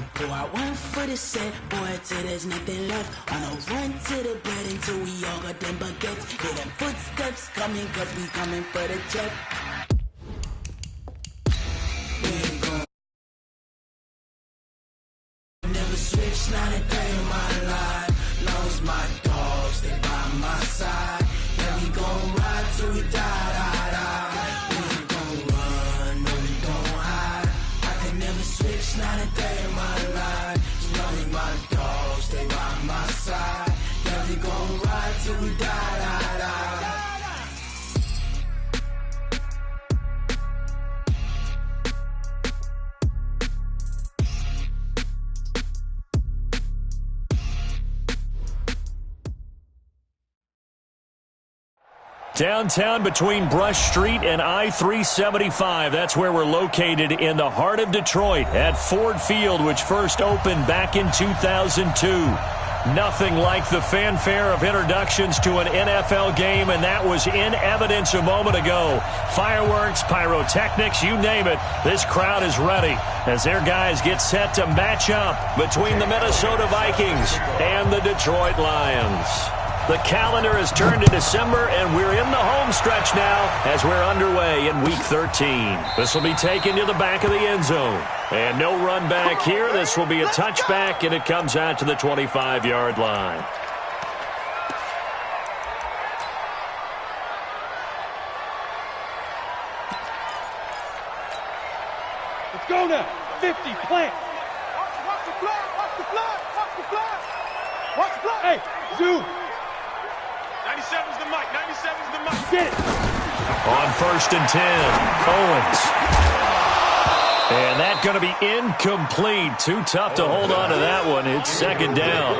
I'ma pour out one for the set, boy, till there's nothing left. I'ma run to the bed until we all got them baguettes. Hear them footsteps coming, cause we coming for the check. We ain't gon' never switch, not a day in my life. Long as my dogs, they by my side. Yeah, we gon' ride till we die, die, die. We ain't gon' run, no, we gon' hide. I can never switch, not a day in my life. As long as my dogs, they by my side. Yeah, we gon' ride till we die, die, die. Downtown between Brush Street and I-375. That's where we're located in the heart of Detroit at Ford Field, which first opened back in 2002. Nothing like the fanfare of introductions to an NFL game, and that was in evidence a moment ago. Fireworks, pyrotechnics, you name it. This crowd is ready as their guys get set to match up between the Minnesota Vikings and the Detroit Lions. The calendar has turned to December, and we're in the home stretch now as we're underway in Week 13. This will be taken to the back of the end zone. And no run back here. This will be a touchback, and it comes out to the 25-yard line. Let's go now. 50, plant. Watch the blood, watch the blood, watch the blood. Watch the blood. Hey, zoom. 97's the mic, 97's the mic. Get it. On 1st and 10, Owens. And that's going to be incomplete. Too tough to hold on to that one. It's 2nd down.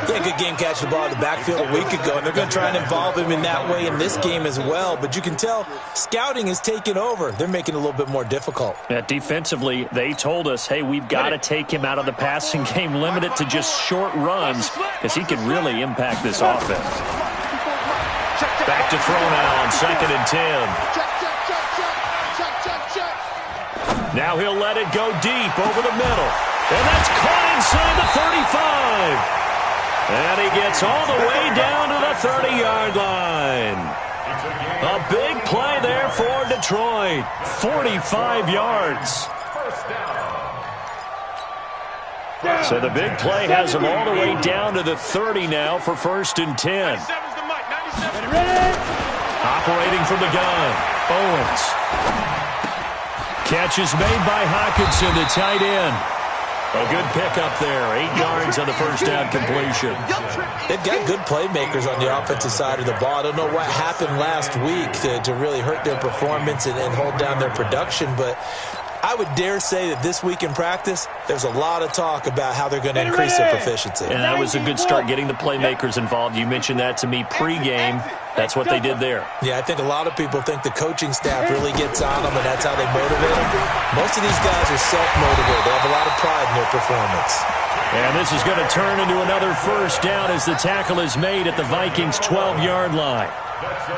Yeah, good game catching the ball in the backfield a week ago, and they're going to try and involve him in that way in this game as well. But you can tell scouting is taking over. They're making it a little bit more difficult. Defensively, they told us, hey, we've got to take him out of the passing game, limit it to just short runs, because he can really impact this offense. Back to throw now on 2nd and 10. Now he'll let it go deep over the middle. And that's caught inside the 35. And he gets all the way down to the 30-yard line. A big play there for Detroit. 45 yards. So the big play has him all the way down to the 30 now for 1st and 10. Operating from the gun, Owens. Catch is made by Hawkinson, the tight end. A good pickup there. 8 yards on the first down completion. They've got good playmakers on the offensive side of the ball. I don't know what happened last week to really hurt their performance and hold down their production, but I would dare say that this week in practice, there's a lot of talk about how they're going to increase their proficiency. And that was a good start, getting the playmakers involved. You mentioned that to me pregame. That's what they did there. Yeah, I think a lot of people think the coaching staff really gets on them, and that's how they motivate them. Most of these guys are self-motivated. They have a lot of pride in their performance. And this is going to turn into another first down as the tackle is made at the Vikings' 12-yard line.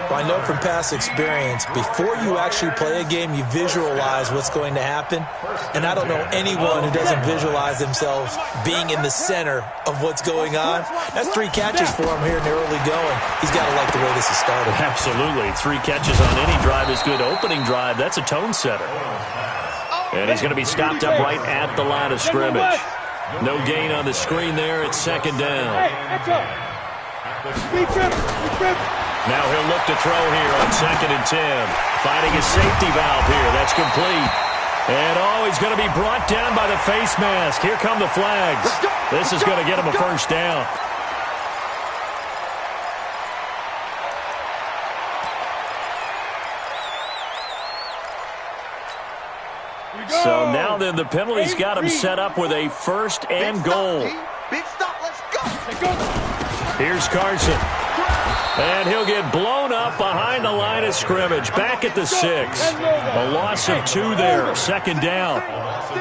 Well, I know from past experience, before you actually play a game, you visualize what's going to happen. And I don't know anyone who doesn't visualize themselves being in the center of what's going on. That's 3 catches for him here in the early going. He's got to like the way this is started. Absolutely. 3 catches on any drive is good. Opening drive, that's a tone setter. And he's going to be stopped up right at the line of scrimmage. No gain on the screen there. It's 2nd down. Now he'll look to throw here on 2nd and 10. Finding his safety valve here. That's complete. And, he's going to be brought down by the face mask. Here come the flags. This is going to get him a first down. So now then the penalty's got him set up with a 1st and goal. Big stop, let's go. Here's Carson. And he'll get blown up behind the line of scrimmage. Back at the 6. A loss of 2 there. 2nd down.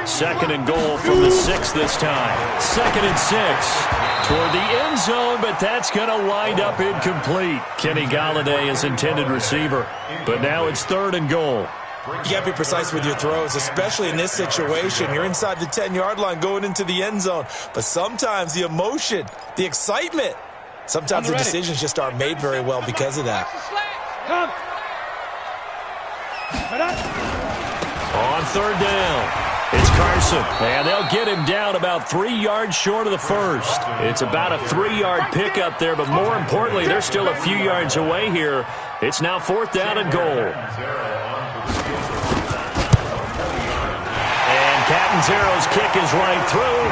2nd and goal from the 6 this time. 2nd and 6. Toward the end zone, but that's going to wind up incomplete. Kenny Golladay is intended receiver. But now it's 3rd and goal. You got to be precise with your throws, especially in this situation. You're inside the 10-yard line going into the end zone. But sometimes the emotion, the excitement, sometimes the decisions just aren't made very well because of that. Come. On third down, it's Carson, and they'll get him down about 3 yards short of the first. It's about a 3-yard pickup there, but more importantly, they're still a few yards away here. It's now 4th down and goal. And Captain Zero's kick is right through.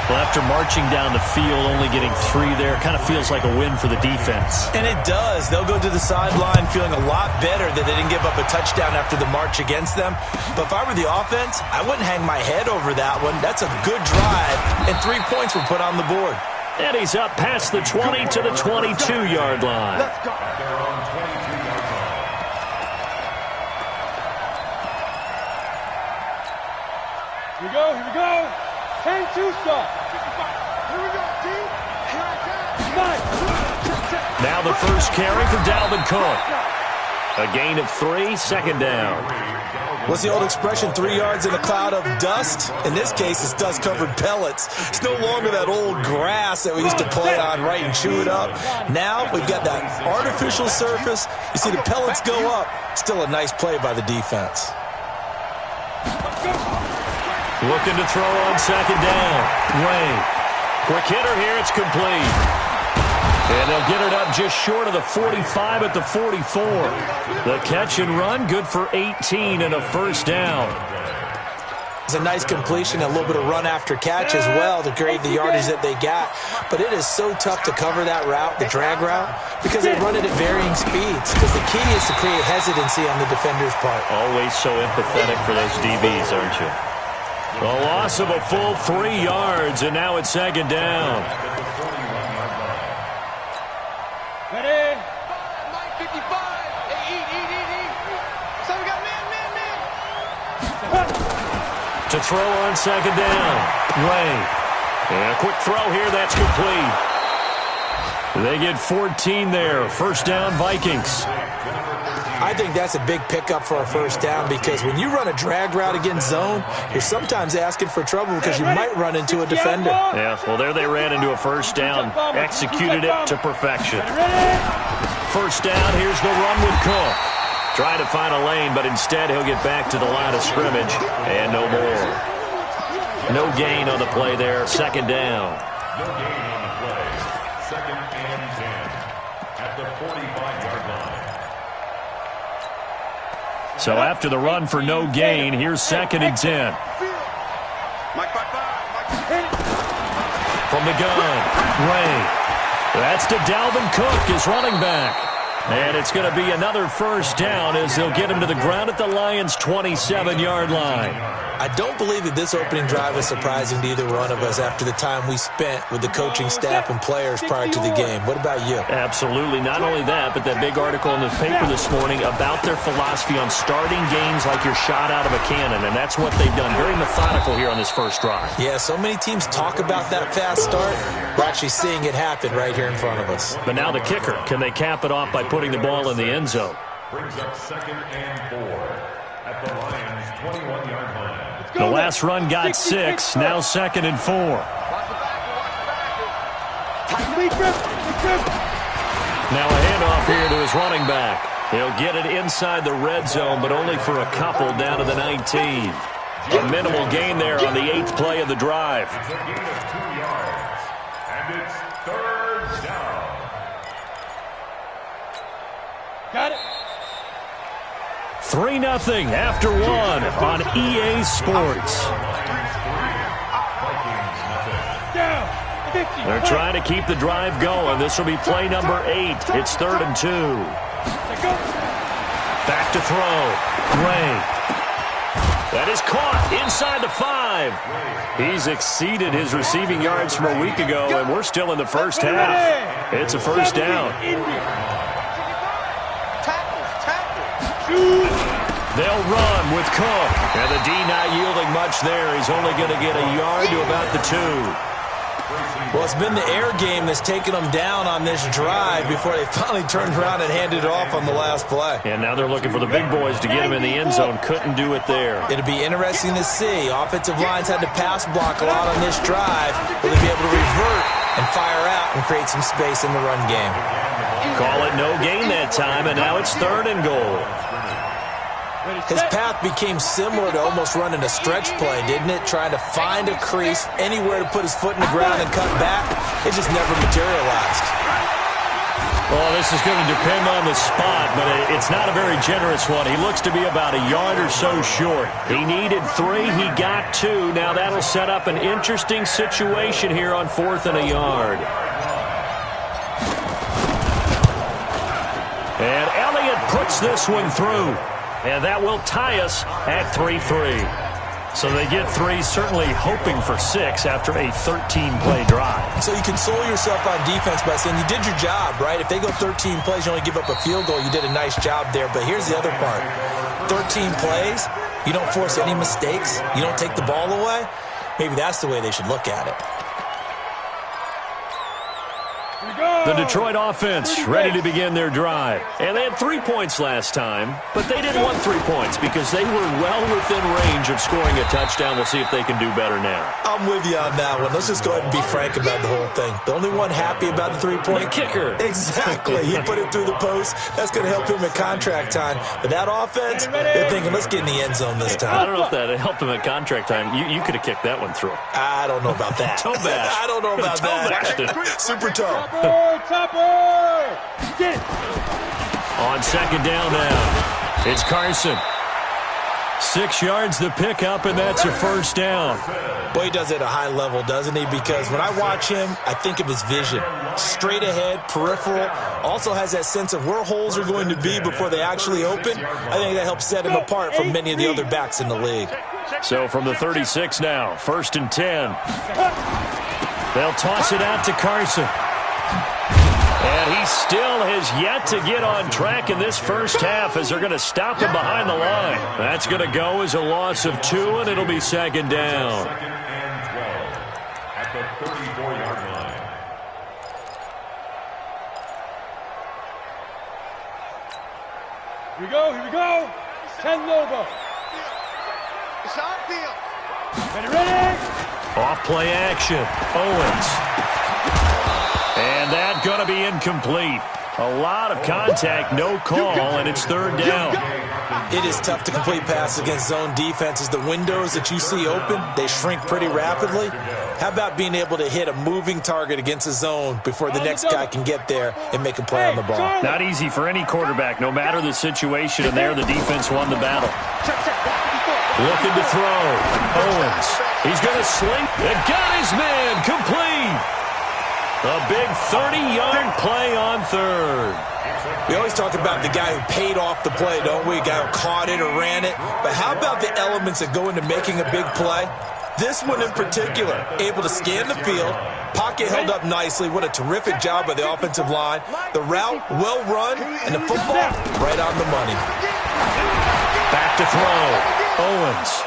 Well, after marching down the field, only getting 3 there, kind of feels like a win for the defense. And it does. They'll go to the sideline feeling a lot better that they didn't give up a touchdown after the march against them. But if I were the offense, I wouldn't hang my head over that one. That's a good drive, and 3 points were put on the board. And he's up past the 20 to the 22-yard line. Let's go. Here we go, here we go. 10-2 start. Here we go, team. Here I come. Nice. Now the first carry for Dalvin Cook. A gain of 3, 2nd down. What's the old expression, 3 yards in a cloud of dust? In this case, it's dust-covered pellets. It's no longer that old grass that we used to play on, right, and chew it up. Now we've got that artificial surface. You see the pellets go up. Still a nice play by the defense. Looking to throw on 2nd down. Ray. Quick hitter here. It's complete. And they'll get it up just short of the 45 at the 44. The catch and run, good for 18 and a 1st down. It's a nice completion, a little bit of run after catch as well to create the yardage that they got. But it is so tough to cover that route, the drag route, because they run it at varying speeds. Because the key is to create hesitancy on the defender's part. Always so empathetic for those DBs, aren't you? A loss of a full 3 yards, and now it's 2nd down. Ready? 9:55. Hey, eat. So we got man. To throw on 2nd down. Ray. And a quick throw here, that's complete. They get 14 there. 1st down, Vikings. I think that's a big pickup for a 1st down because when you run a drag route against zone, you're sometimes asking for trouble because you might run into a defender. Yeah, well, there they ran into a 1st down. Executed it to perfection. 1st down, here's the run with Cook. Trying to find a lane, but instead he'll get back to the line of scrimmage, and no more. No gain on the play there, 2nd down. No gain on the play. 2nd and 10 at the 45-yard line. So after the run for no gain, here's 2nd and 10. From the gun, Ray. That's to Dalvin Cook, his running back. And it's going to be another 1st down as they'll get him to the ground at the Lions' 27-yard line. I don't believe that this opening drive is surprising to either one of us after the time we spent with the coaching staff and players prior to the game. What about you? Absolutely. Not only that, but that big article in the paper this morning about their philosophy on starting games like you're shot out of a cannon, and that's what they've done. Very methodical here on this 1st drive. Yeah, so many teams talk about that fast start. We're actually seeing it happen right here in front of us. But now the kicker. Can they cap it off by putting the ball in the end zone? Brings up 2nd and 4 at the Lions' 21-yard line. The last run got 6. Now 2nd and 4. Now a handoff here to his running back. He'll get it inside the red zone, but only for a couple down to the 19. A minimal gain there on the 8th play of the drive. It's a gain of 2 yards, and it's 3rd down. Got it. 3-0 after 1 on EA Sports. They're trying to keep the drive going. This will be play number 8. It's 3rd and 2. Back to throw. Ray. That is caught inside the 5. He's exceeded his receiving yards from a week ago, and we're still in the 1st half. It's a 1st down. They'll run with Cook. And the D not yielding much there. He's only going to get a yard to about the 2. Well, it's been the air game that's taken them down on this drive before they finally turned around and handed it off on the last play. And now they're looking for the big boys to get him in the end zone. Couldn't do it there. It'll be interesting to see. Offensive lines had to pass block a lot on this drive. Will they be able to revert and fire out and create some space in the run game? Call it no gain that time, and now it's 3rd and goal. His path became similar to almost running a stretch play, didn't it? Trying to find a crease, anywhere to put his foot in the ground and cut back. It just never materialized. Well, this is going to depend on the spot, but it's not a very generous one. He looks to be about a yard or so short. He needed 3. He got 2. Now that'll set up an interesting situation here on 4th and a yard. And Elliott puts this one through. And that will tie us at 3-3. So they get 3, certainly hoping for 6 after a 13-play drive. So you console yourself on defense by saying you did your job, right? If they go 13 plays, you only give up a field goal, you did a nice job there. But here's the other part. 13 plays, you don't force any mistakes, you don't take the ball away. Maybe that's the way they should look at it. The Detroit offense ready to begin their drive. And they had 3 points last time, but they didn't want 3 points because they were well within range of scoring a touchdown. We'll see if they can do better now. I'm with you on that one. Let's just go ahead and be frank about the whole thing. The only one happy about the 3-point kicker. Exactly. He put it through the post. That's going to help him at contract time. But that offense, they're thinking, let's get in the end zone this time. I don't know if that helped him at contract time. You could have kicked that one through. I don't know about that. Toe bash. I don't know about that. Super toe. Topper! Get it. On 2nd down now, it's Carson. 6 yards the pickup, and that's a 1st down. Boy, he does it at a high level, doesn't he? Because when I watch him, I think of his vision. Straight ahead, peripheral, also has that sense of where holes are going to be before they actually open. I think that helps set him apart from many of the other backs in the league. So from the 36 now, 1st and 10. They'll toss it out to Carson. And he still has yet to get on track in this first half as they're going to stop him behind the line. That's going to go as a loss of 2, and it'll be 2nd down. 2nd and 12 at the 34-yard line. Here we go. 10 Nova. It's our deal. Ready? Off play action. Owens. And that going to be incomplete. A lot of contact, no call, and it's 3rd down. It is tough to complete passes against zone defenses. The windows that you see open, they shrink pretty rapidly. How about being able to hit a moving target against a zone before the next guy can get there and make a play on the ball? Not easy for any quarterback, no matter the situation, and there the defense won the battle. Looking to throw. Owens. He's going to sling. And got his man complete. A big 30-yard play on 3rd. We always talk about the guy who paid off the play, don't we? A guy who caught it or ran it. But how about the elements that go into making a big play? This one in particular, able to scan the field, pocket held up nicely. What a terrific job by the offensive line. The route, well run, and the football, right on the money. Back to throw. Owens.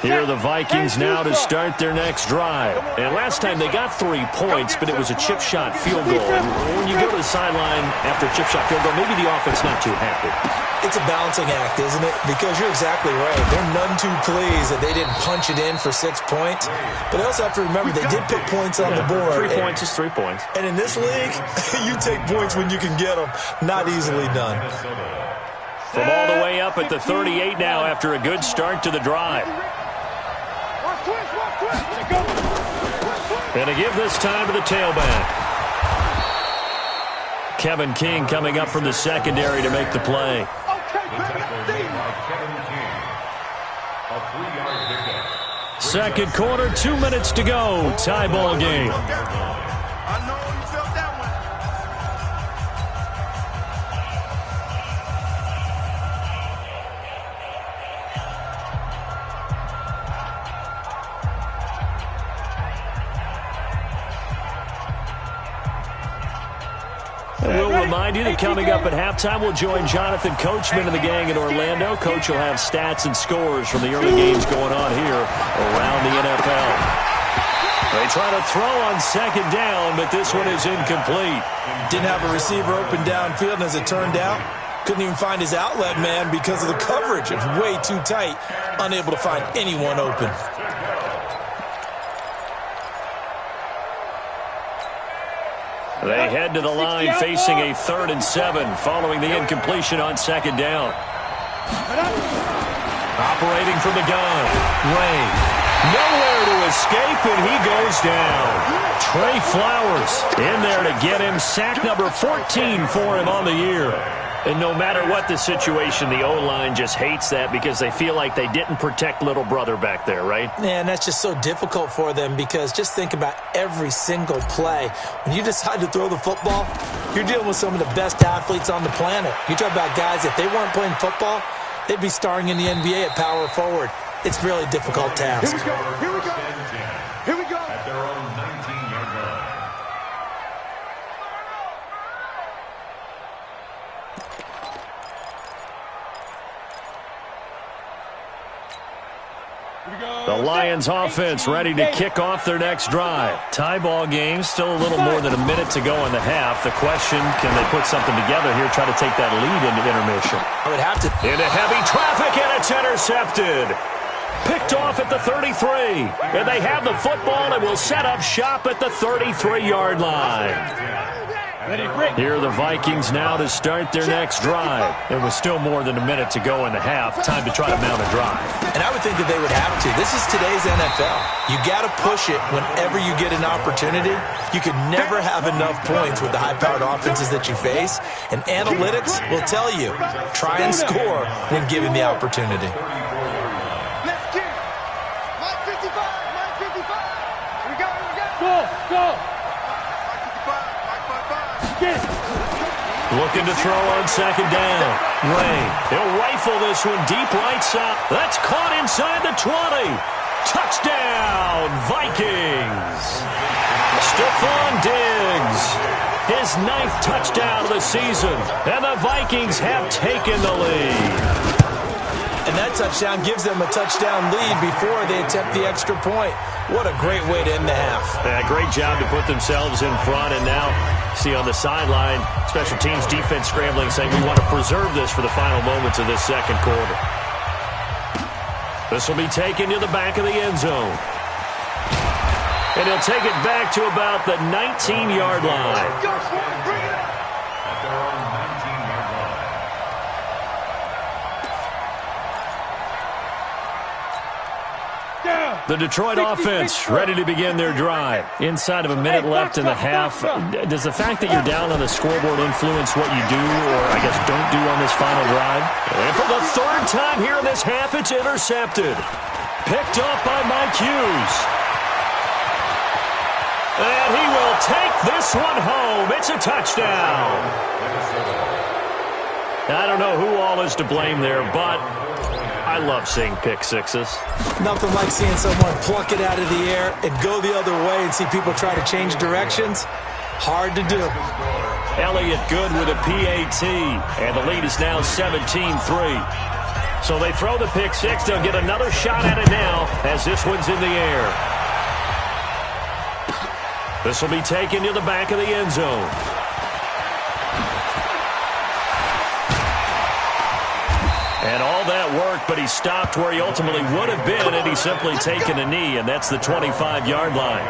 Here are the Vikings now to start their next drive. And last time they got 3 points, but it was a chip shot field goal. And when you go to the sideline after a chip shot field goal, maybe the offense not too happy. It's a balancing act, isn't it? Because you're exactly right. They're none too pleased that they didn't punch it in for 6 points. But they also have to remember they did put points on the board. 3 points is 3 points. And in this league, you take points when you can get them. Not easily done. From all the way up at the 38 now after a good start to the drive. And a give this time to the tailback. Kevin King coming up from the secondary to make the play. Second quarter, 2 minutes to go. Tie ball game. And we'll remind you that coming up at halftime, we'll join Jonathan Coachman and the gang in Orlando. Coach will have stats and scores from the early games going on here around the NFL. They try to throw on second down, but this one is incomplete. Didn't have a receiver open downfield, and as it turned out, couldn't even find his outlet man because of the coverage. It's way too tight, unable to find anyone open. They head to the line facing a 3rd and 7 following the incompletion on second down. Operating from the gun, Ray. Nowhere to escape, and he goes down. Trey Flowers in there to get him. Sack number 14 for him on the year. And no matter what the situation, the O-line just hates that because they feel like they didn't protect little brother back there, right? Man, that's just so difficult for them because just think about every single play. When you decide to throw the football, you're dealing with some of the best athletes on the planet. You talk about guys, if they weren't playing football, they'd be starring in the NBA at power forward. It's a really difficult task. Here we go. Here we go. Here we go. At their own 19-yard line. The Lions offense ready to kick off their next drive. Tie ball game, still a little more than a minute to go in the half. The question, can they put something together here, try to take that lead into intermission? I would have to. Into heavy traffic, and it's intercepted. Picked off at the 33. And they have the football and will set up shop at the 33-yard line. Here are the Vikings now to start their next drive. It was still more than a minute to go in the half. Time to try to mount a drive. And I would think that they would have to. This is today's NFL. You got to push it whenever you get an opportunity. You can never have enough points with the high-powered offenses that you face. And analytics will tell you, try and score when given the opportunity. Let's get it. Mike 55. Mike 55. Here we go. Here we go. Go. Looking to throw on second down. Ray, he'll rifle this one deep right side. That's caught inside the 20. Touchdown, Vikings. Stephon Diggs, his 9th touchdown of the season. And the Vikings have taken the lead. And that touchdown gives them a touchdown lead before they attempt the extra point. What a great way to end the half. Yeah, great job to put themselves in front. And now, see on the sideline, special teams defense scrambling, saying we want to preserve this for the final moments of this second quarter. This will be taken to the back of the end zone. And he'll take it back to about the 19-yard line. Go for it. Bring it up. At their own 19-yard line. The Detroit offense ready to begin their drive. Inside of a minute left in the half. Does the fact that you're down on the scoreboard influence what you do, or I guess don't do on this final drive? And for the 3rd time here in this half, it's intercepted. Picked up by Mike Hughes. And he will take this one home. It's a touchdown. I don't know who all is to blame there, but I love seeing pick sixes. Nothing like seeing someone pluck it out of the air and go the other way and see people try to change directions. Hard to do. Elliott Good with a PAT, and the lead is now 17-3. So they throw the pick six. They'll get another shot at it now as this one's in the air. This will be taken to the back of the end zone. And all that work, but he stopped where he ultimately would have been, and he's simply taken a knee, and that's the 25-yard line.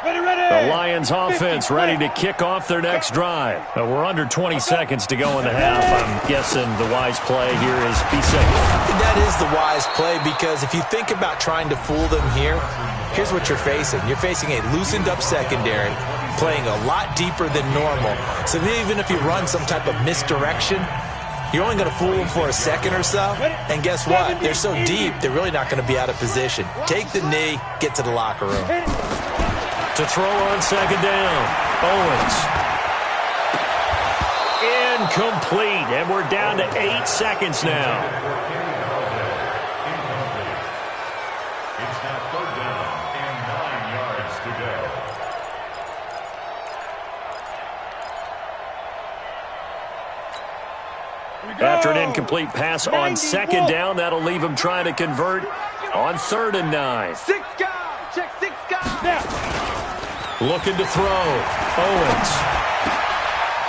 The Lions offense ready to kick off their next drive. We're under 20 seconds to go in the half. I'm guessing the wise play here is be safe. That is the wise play, because if you think about trying to fool them here, here's what you're facing. You're facing a loosened up secondary, playing a lot deeper than normal. So even if you run some type of misdirection, you're only going to fool them for a second or so. And guess what? They're so deep, they're really not going to be out of position. Take the knee, get to the locker room. To throw on second down, Owens. Incomplete, and we're down to 8 seconds now. After an incomplete pass on second down, that'll leave him trying to convert on 3rd and 9. 6 guys. Check 6 guys. Looking to throw. Owens.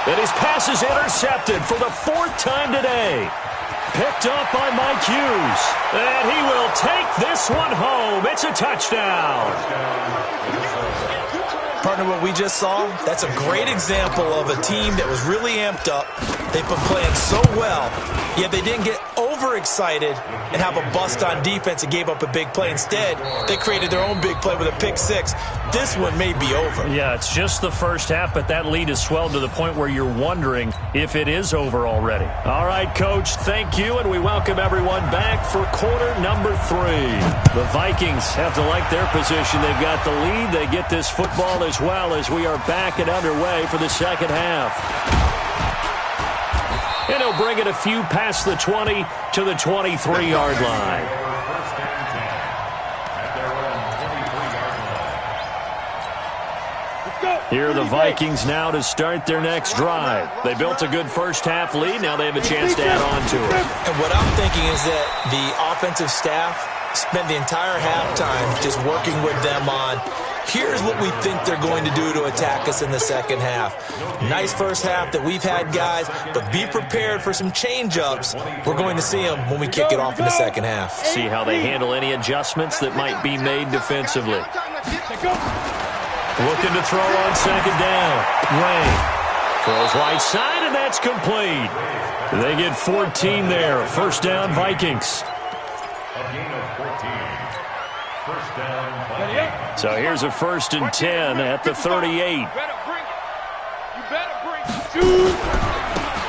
And his pass is intercepted for the 4th time today. Picked up by Mike Hughes. And he will take this one home. It's a touchdown. Partner, what we just saw, that's a great example of a team that was really amped up. They've been playing so well, yet they didn't get overexcited and have a bust on defense and gave up a big play. Instead, they created their own big play with a pick 6. This one may be over. Yeah, it's just the first half, but that lead has swelled to the point where you're wondering if it is over already. All right, Coach, thank you, and we welcome everyone back for quarter number 3. The Vikings have to like their position. They've got the lead. They get this football as well as we are back and underway for the second half. And he'll bring it a few past the 20 to the 23-yard line. Here are the Vikings now to start their next drive. They built a good first half lead. Now they have a chance to add on to it. And what I'm thinking is that the offensive staff spent the entire halftime just working with them on, here's what we think they're going to do to attack us in the second half. Nice first half that we've had, guys, but be prepared for some change-ups. We're going to see them when we kick it off in the second half. See how they handle any adjustments that might be made defensively. Looking to throw on second down. Ray throws right side, and that's complete. They get 14 there. First down, Vikings. So here's a 1st and 10 at the 38.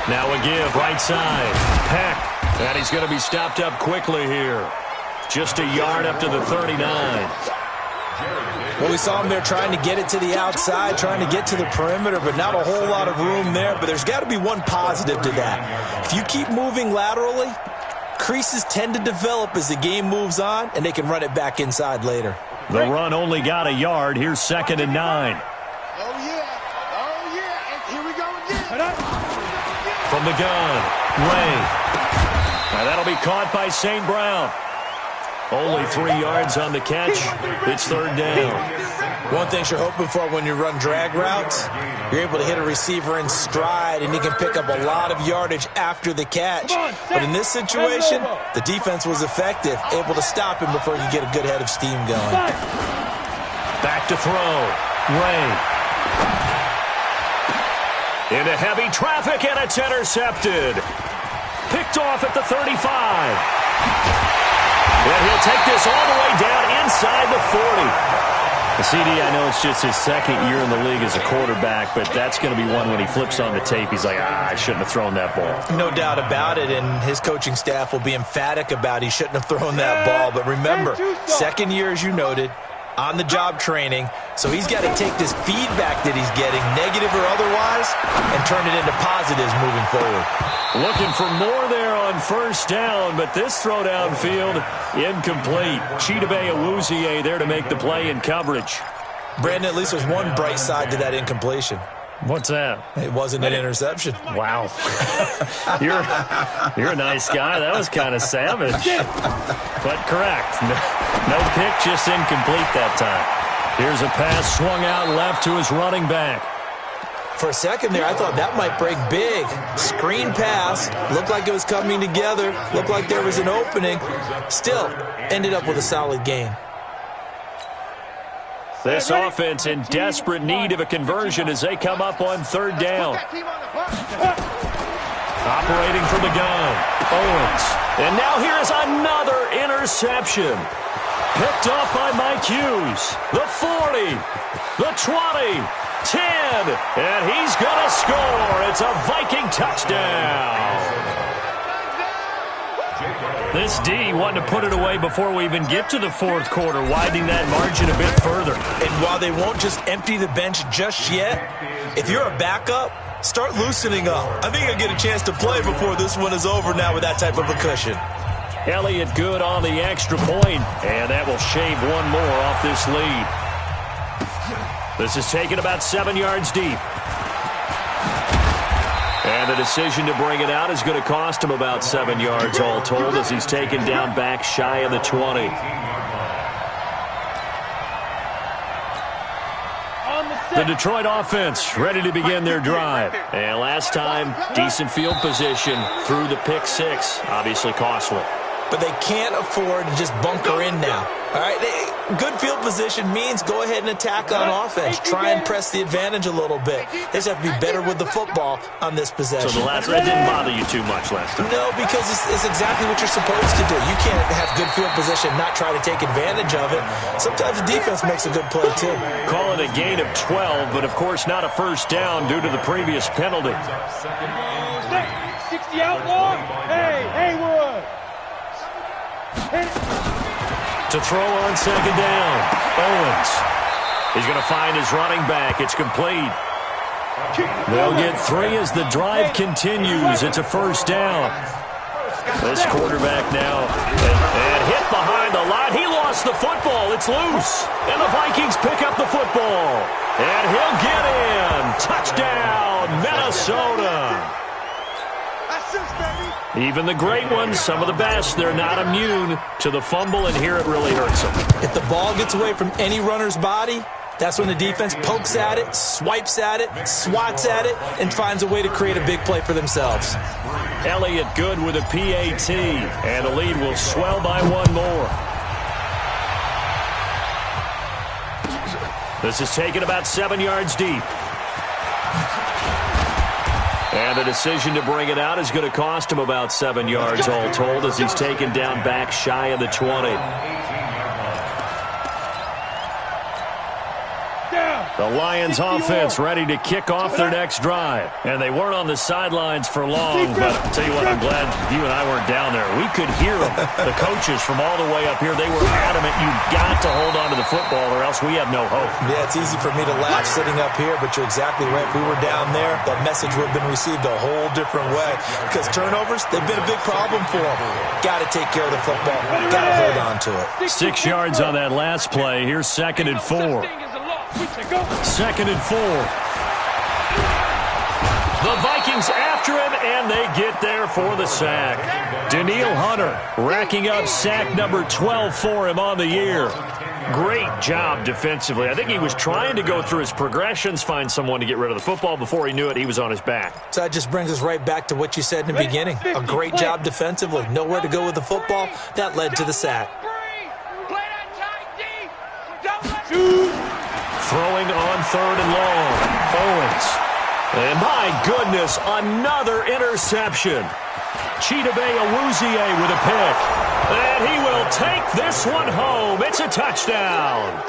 Now a give, right side. Peck. And he's going to be stopped up quickly here. Just a yard up to the 39. Well, we saw him there trying to get it to the outside, trying to get to the perimeter, but not a whole lot of room there. But there's got to be one positive to that. If you keep moving laterally, creases tend to develop as the game moves on, and they can run it back inside later. The run only got a yard. Here's 2nd and 9. Oh, yeah. Oh, yeah. And here we go again. From the gun, Ray. Now that'll be caught by St. Brown. Only 3 yards on the catch. It's 3rd down. One thing you're hoping for when you run drag routes, you're able to hit a receiver in stride, and he can pick up a lot of yardage after the catch. But in this situation, the defense was effective, able to stop him before you get a good head of steam going. Back to throw. Ray. Into heavy traffic, and it's intercepted. Picked off at the 35. And he'll take this all the way down inside the 40. The CD, I know it's just his 2nd year in the league as a quarterback, but that's going to be one when he flips on the tape. He's like, I shouldn't have thrown that ball. No doubt about it, and his coaching staff will be emphatic about he shouldn't have thrown that ball. But remember, 2nd year, as you noted, on-the-job training, so he's got to take this feedback that he's getting, negative or otherwise, and turn it into positives moving forward. Looking for more there on first down, but this throw downfield, incomplete. Chidobe Awuzie there to make the play in coverage. Brandon, at least there's one bright side to that incompletion. What's that? It wasn't an interception. Wow. You're a nice guy. That was kind of savage. But correct. No pick, just incomplete that time. Here's a pass swung out left to his running back. For a second there, I thought that might break big. Screen pass. Looked like it was coming together. Looked like there was an opening. Still, ended up with a solid gain. This offense in desperate need of a conversion as they come up on 3rd down. Operating from the gun, Owens. And now here's another interception. Picked off by Mike Hughes. The 40, the 20, 10, and he's going to score. It's a Viking touchdown. This D wanting to put it away before we even get to the 4th quarter, widening that margin a bit further. And while they won't just empty the bench just yet, if you're a backup, start loosening up. I think you'll get a chance to play before this one is over now with that type of a cushion. Elliott good on the extra point, and that will shave one more off this lead. This is taken about 7 yards deep. And the decision to bring it out is going to cost him about 7 yards all told as he's taken down back shy of the 20. The Detroit offense ready to begin their drive. And last time, decent field position through the pick six. Obviously costly. But they can't afford to just bunker in now. All right, good field position means go ahead and attack on offense. Try and press the advantage a little bit. They just have to be better with the football on this possession. So that didn't bother you too much last time? No, because it's exactly what you're supposed to do. You can't have good field position, not try to take advantage of it. Sometimes the defense makes a good play, too. Call it a gain of 12, but of course not a first down due to the previous penalty. 60 out long. Hey, Haywood. To throw on second down, Owens. He's going to find his running back. It's complete. They'll get 3 as the drive continues. It's a first down. This quarterback now and hit behind the line. He lost the football. It's loose. And the Vikings pick up the football. And he'll get in. Touchdown, Minnesota. Even the great ones, some of the best, they're not immune to the fumble, and here it really hurts them. If the ball gets away from any runner's body, that's when the defense pokes at it, swipes at it, swats at it, and finds a way to create a big play for themselves. Elliott good with a PAT, and the lead will swell by 1 more. This is taken about 7 yards deep. And the decision to bring it out is going to cost him about 7 yards all told as he's taken down back shy of the 20. The Lions offense ready to kick off their next drive. And they weren't on the sidelines for long, but I'll tell you what, I'm glad you and I weren't down there. We could hear them, the coaches from all the way up here. They were adamant, you've got to hold on to the football or else we have no hope. Yeah, it's easy for me to laugh sitting up here, but you're exactly right. If we were down there, that message would have been received a whole different way. Because turnovers, they've been a big problem for them. Got to take care of the football. Got to hold on to it. 6 yards on that last play. Here's 2nd and 4. 2nd and 4. The Vikings after him, and they get there for the sack. Danielle Hunter racking up sack number 12 for him on the year. Great job defensively. I think he was trying to go through his progressions, find someone to get rid of the football. Before he knew it, he was on his back. So that just brings us right back to what you said in the beginning. A great job defensively. Nowhere to go with the football. That led to the sack. Throwing on 3rd and long. Owens. And my goodness, another interception. Chidobe Awuzie with a pick. And he will take this one home. It's a touchdown.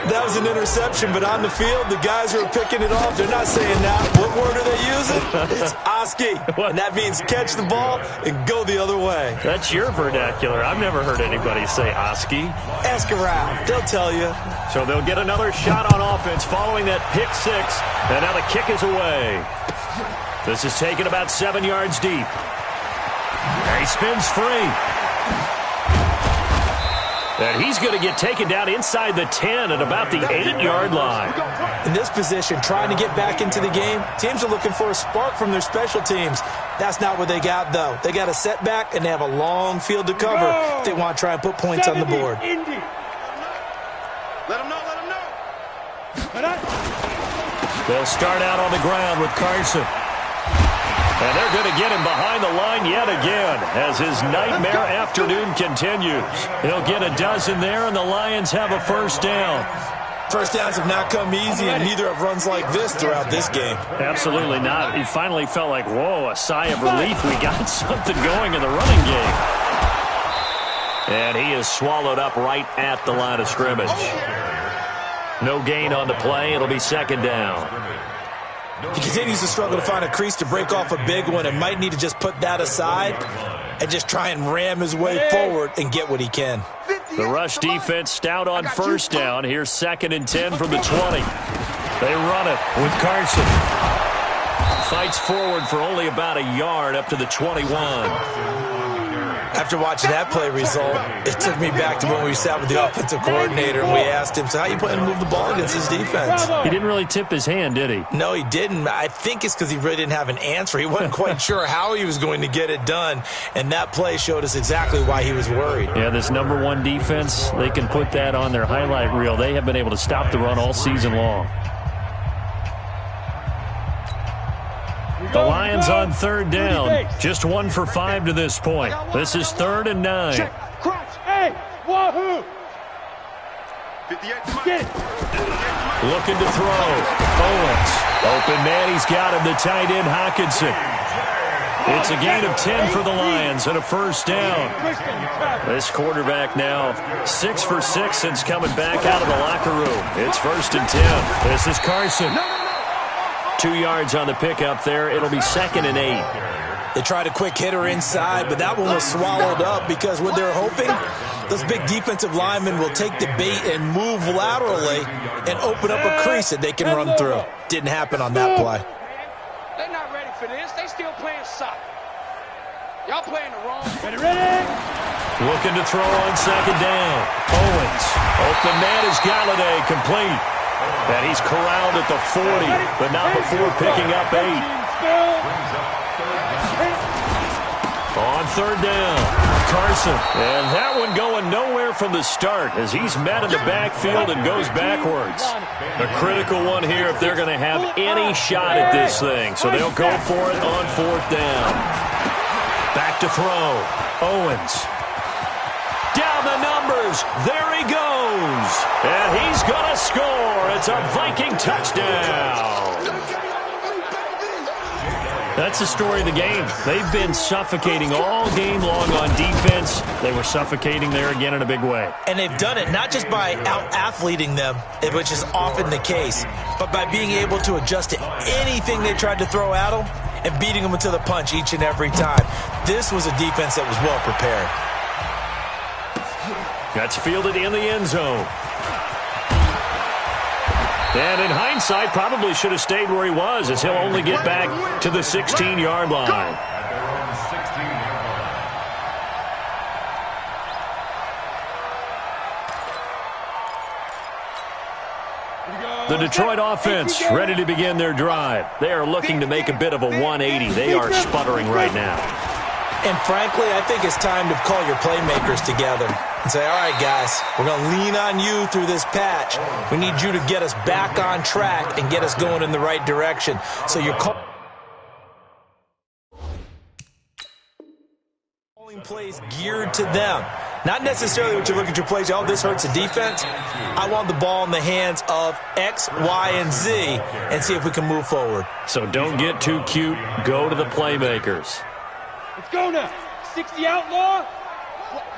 That was an interception, but on the field, the guys who are picking it off, they're not saying that. What word are they using? It's Oski. And that means catch the ball and go the other way. That's your vernacular. I've never heard anybody say Oski. Ask around. They'll tell you. So they'll get another shot on offense following that pick six. And now the kick is away. This is taken about 7 yards deep. He spins free. And he's going to get taken down inside the 10 at about the 8-yard line. In this position, trying to get back into the game, teams are looking for a spark from their special teams. That's not what they got, though. They got a setback, and they have a long field to cover if they want to try and put points on the board. Let them know, let them know. They'll start out on the ground with Carson. And they're going to get him behind the line yet again as his nightmare afternoon continues. He'll get a dozen there, and the Lions have a first down. First downs have not come easy, and neither have runs like this throughout this game. Absolutely not. He finally felt like, whoa, a sigh of relief. We got something going in the running game. And he is swallowed up right at the line of scrimmage. No gain on the play. It'll be second down. He continues to struggle to find a crease to break off a big one and might need to just put that aside and just try and ram his way forward and get what he can. The rush defense stout on first down. Here's 2nd and 10 from the 20. They run it with Carson. Fights forward for only about a yard up to the 21. After watching that play result, it took me back to when we sat with the offensive coordinator and we asked him, so how you plan to move the ball against his defense? He didn't really tip his hand, did he? No, he didn't. I think it's because he really didn't have an answer. He wasn't quite sure how he was going to get it done, and that play showed us exactly why he was worried. Yeah, this number one defense, they can put that on their highlight reel. They have been able to stop the run all season long. The Lions on third down. Just 1 for 5 to this point. This is 3rd and 9. Check, crouch, hey, wahoo! 58. Looking to throw. Owens. Open man, he's got him. The tight end, Hockenson. It's a gain of 10 for the Lions and a first down. This quarterback now 6 for 6 since coming back out of the locker room. It's 1st and 10. This is Carson. 2 yards on the pickup there. It'll be 2nd and 8. They tried a quick hitter inside, but that one was swallowed up because what they're hoping, those big defensive linemen will take the bait and move laterally and open up a crease that they can run through. Didn't happen on that play. They're not ready for this. They still playing soccer. Y'all playing the wrong. Ready? Looking to throw on 2nd down. Owens. Open man is Galladay, complete. And he's corralled at the 40, but not before picking up 8. On 3rd down, Carson. And that one going nowhere from the start as he's met in the backfield and goes backwards. A critical one here if they're going to have any shot at this thing. So they'll go for it on 4th down. Back to throw. Owens. Down the numbers. There he goes. And he's going to score. It's a Viking touchdown. That's the story of the game. They've been suffocating all game long on defense. They were suffocating there again in a big way. And they've done it not just by out-athleting them, which is often the case, but by being able to adjust to anything they tried to throw at them and beating them to the punch each and every time. This was a defense that was well prepared. That's fielded in the end zone. And in hindsight, probably should have stayed where he was as he'll only get back to the 16-yard line. The Detroit offense ready to begin their drive. They are looking to make a bit of a 180. They are sputtering right now. And frankly, I think it's time to call your playmakers together and say, all right, guys, we're going to lean on you through this patch. We need you to get us back on track and get us going in the right direction. So you're calling plays geared to them. Not necessarily what you look at your plays, oh, this hurts the defense. I want the ball in the hands of X, Y, and Z and see if we can move forward. So don't get too cute. Go to the playmakers. Let's go now. 60 outlaw.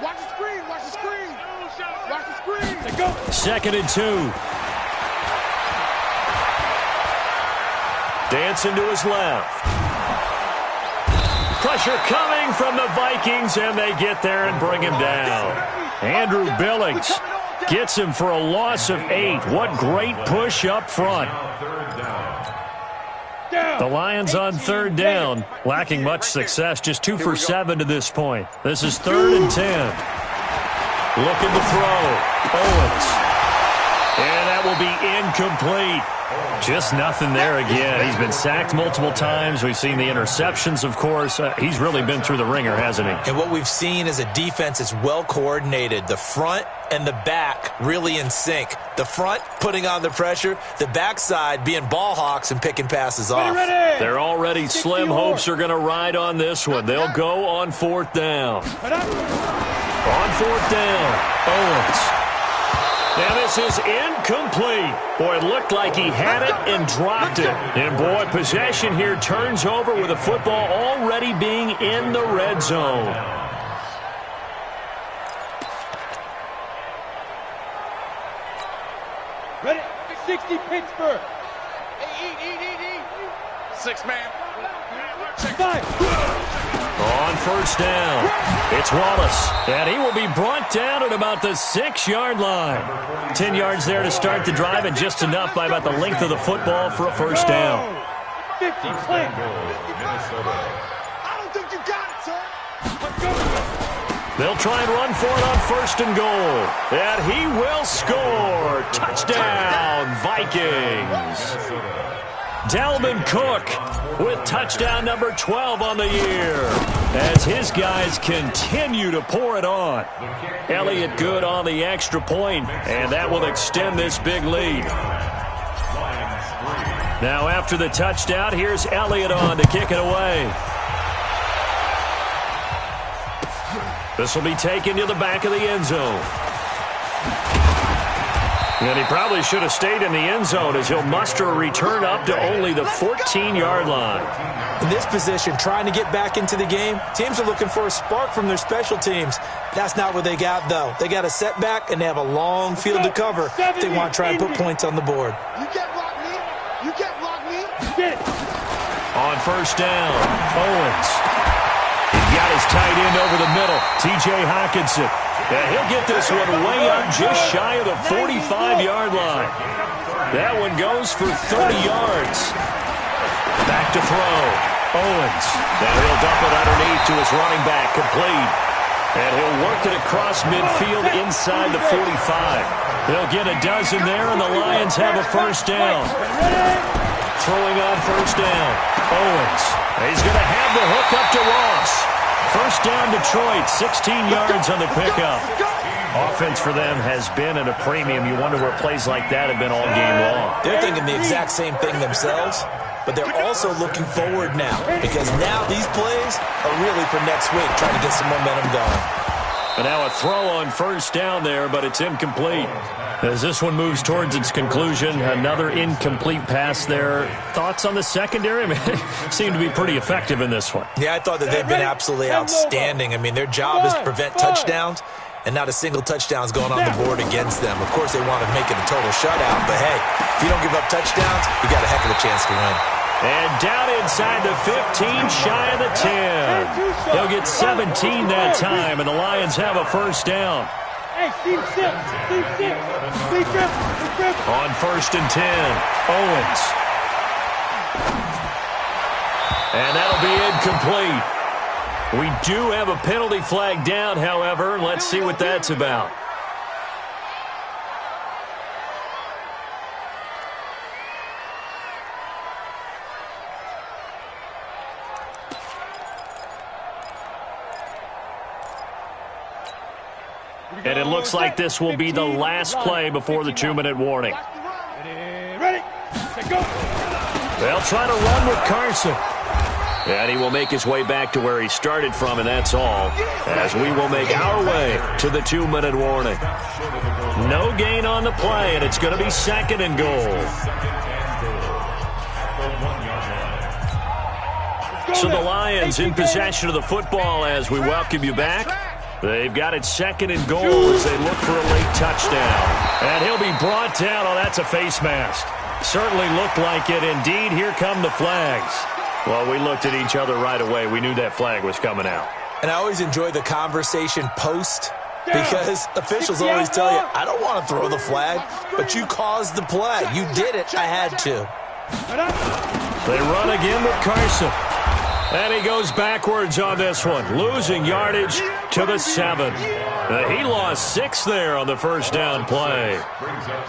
Watch the screen. Watch the screen. Watch the screen. Let's go. 2nd and 2. Dancing to his left. Pressure coming from the Vikings, and they get there and bring him down. Andrew Billings gets him for a loss of 8. What great push up front. The Lions on 3rd down, lacking much success, just 2 for 7 to this point. This is 3rd and 10. Looking to throw. Owens. And that will be incomplete. Just nothing there again. He's been sacked multiple times. We've seen the interceptions, of course. He's really been through the ringer, hasn't he? And what we've seen is a defense that's well coordinated. The front and the back really in sync. The front putting on the pressure, the backside being ball hawks and picking passes off. They're already slim hopes are going to ride on this one. They'll go on 4th down. On 4th down, Owens. Now this is incomplete. Boy, it looked like he had it and dropped it. And boy, possession here turns over with the football already being in the red zone. Ready? 60 Pittsburgh. Eat. 6 man. Check 5. On 1st down, it's Wallace, and he will be brought down at about the 6-yard line. 10 yards there to start the drive, and just enough by about the length of the football for a 1st down. 50, play. I don't think you got it, sir. Let's go. They'll try and run for it on 1st and goal. And he will score. Touchdown, Vikings. Dalvin Cook with touchdown number 12 on the year as his guys continue to pour it on. Elliott good on the extra point, and that will extend this big lead. Now after the touchdown, here's Elliott on to kick it away. This will be taken to the back of the end zone. And he probably should have stayed in the end zone as he'll muster a return up to only the 14-yard line. In this position, trying to get back into the game, teams are looking for a spark from their special teams. That's not what they got, though. They got a setback, and they have a long field to cover if they want to try and put points on the board. You can't block me. You can't block me. On 1st down, Owens. He got his tight end over the middle, T.J. Hockenson. And he'll get this one way up just shy of the 45-yard line. That one goes for 30 yards. Back to throw. Owens. Now he'll dump it underneath to his running back, complete. And he'll work it across midfield inside the 45. They'll get a dozen there, and the Lions have a 1st down. Throwing on 1st down. Owens. He's going to have the hook up to Ross. 1st down, Detroit, 16 yards on the pickup. Offense for them has been at a premium. You wonder where plays like that have been all game long. They're thinking the exact same thing themselves, but they're also looking forward now because now these plays are really for next week, trying to get some momentum going. And now a throw on 1st down there, but it's incomplete. As this one moves towards its conclusion, another incomplete pass there. Thoughts on the secondary? I mean, they seem to be pretty effective in this one. Yeah, I thought that they've been absolutely outstanding. I mean, their job is to prevent touchdowns, and not a single touchdown is going on the board against them. Of course, they want to make it a total shutout, but hey, if you don't give up touchdowns, you got a heck of a chance to win. And down inside the 15, shy of the 10. He'll get 17 that time, and the Lions have a 1st down. Hey, team 6. On 1st and 10, Owens. And that'll be incomplete. We do have a penalty flag down, however. Let's see what that's about. And it looks like this will be the last play before the 2-minute warning. Ready? Go. They'll try to run with Carson. And he will make his way back to where he started from, and that's all, as we will make our way to the 2-minute warning. No gain on the play, and it's going to be 2nd and goal. So the Lions in possession of the football as we welcome you back. They've got it 2nd and goal as they look for a late touchdown. And he'll be brought down. Oh, that's a face mask. Certainly looked like it. Indeed, here come the flags. Well, we looked at each other right away. We knew that flag was coming out. And I always enjoy the conversation post because officials always tell you, I don't want to throw the flag, but you caused the play. You did it. I had to. They run again with Carson. And he goes backwards on this one, losing yardage to the 7. He lost 6 there on the 1st down play.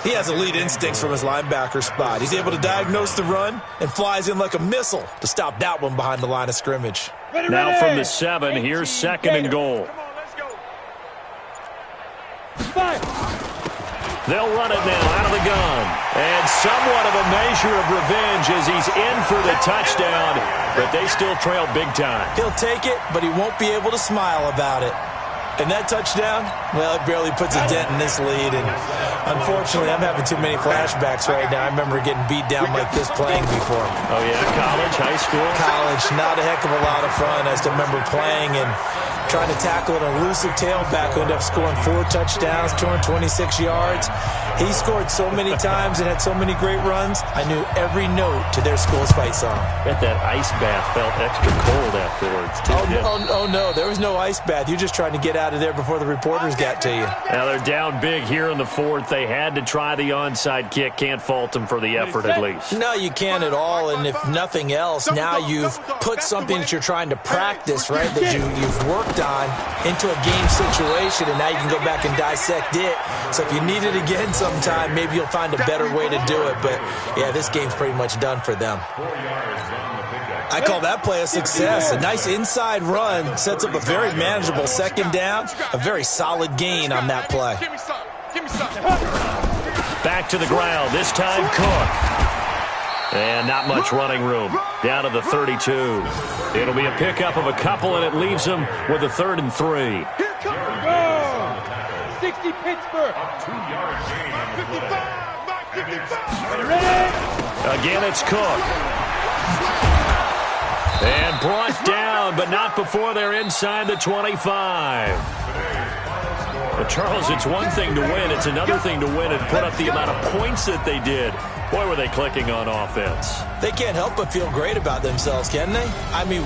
He has elite instincts from his linebacker spot. He's able to diagnose the run and flies in like a missile to stop that one behind the line of scrimmage. Now from the 7, here's 2nd and goal. Come on, let's go. 5. They'll run it now out of the gun. And somewhat of a measure of revenge as he's in for the touchdown, but they still trail big time. He'll take it, but he won't be able to smile about it. And that touchdown, well, it barely puts a dent in this lead. And unfortunately, I'm having too many flashbacks right now. I remember getting beat down like this playing before. Oh, yeah? College, high school? College, not a heck of a lot of fun. I still remember playing and trying to tackle an elusive tailback who ended up scoring 4 touchdowns, 226 yards. He scored so many times and had so many great runs, I knew every note to their school's fight song. Bet that ice bath felt extra cold afterwards, too. Oh, no, there was no ice bath. You're just trying to get out of there before the reporters got to you. Now they're down big here in the fourth. They had to try the onside kick. Can't fault them for the effort at least. No, you can't at all. And if nothing else, now you've put something that you're trying to practice, right, that you've worked on into a game situation, and now you can go back and dissect it. So if you need it again sometime, maybe you'll find a better way to do it. But, yeah, this game's pretty much done for them. I call that play a success. A nice inside run sets up a very manageable second down, a very solid gain on that play. Back to the ground, this time Cook. And not much running room. Down to the 32. It'll be a pickup of a couple, and it leaves them with a 3rd and 3. 60 Pittsburgh. 2-yard gain on the play. 55. Ready? Again, it's Cook. And brought down, but not before they're inside the 25. But Charles, it's one thing to win. It's another thing to win and put up the amount of points that they did. Boy, were they clicking on offense. They can't help but feel great about themselves, can they? I mean...